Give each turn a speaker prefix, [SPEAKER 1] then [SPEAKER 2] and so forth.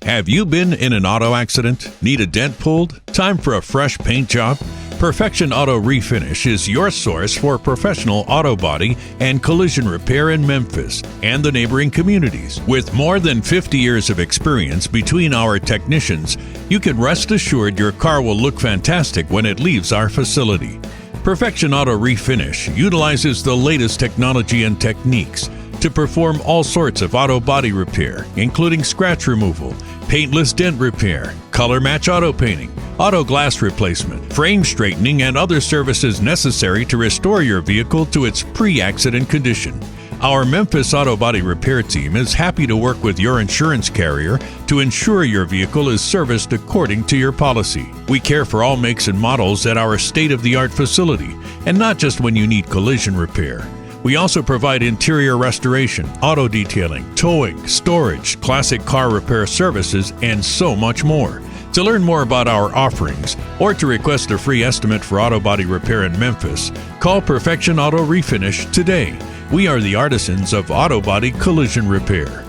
[SPEAKER 1] Have you been in an auto accident? Need a dent pulled? Time for a fresh paint job? Perfection Auto Refinish is your source for professional auto body and collision repair in Memphis and the neighboring communities. With more than 50 years of experience between our technicians, you can rest assured your car will look fantastic when it leaves our facility. Perfection Auto Refinish utilizes the latest technology and techniques to perform all sorts of auto body repair, including scratch removal, paintless dent repair, color match auto painting, auto glass replacement, frame straightening, and other services necessary to restore your vehicle to its pre-accident condition. Our Memphis Auto Body Repair team is happy to work with your insurance carrier to ensure your vehicle is serviced according to your policy. We care for all makes and models at our state-of-the-art facility, and not just when you need collision repair. We also provide interior restoration, auto detailing, towing, storage, classic car repair services, and so much more. To learn more about our offerings or to request a free estimate for auto body repair in Memphis, call Perfection Auto Refinish today. We are the artisans of auto body collision repair.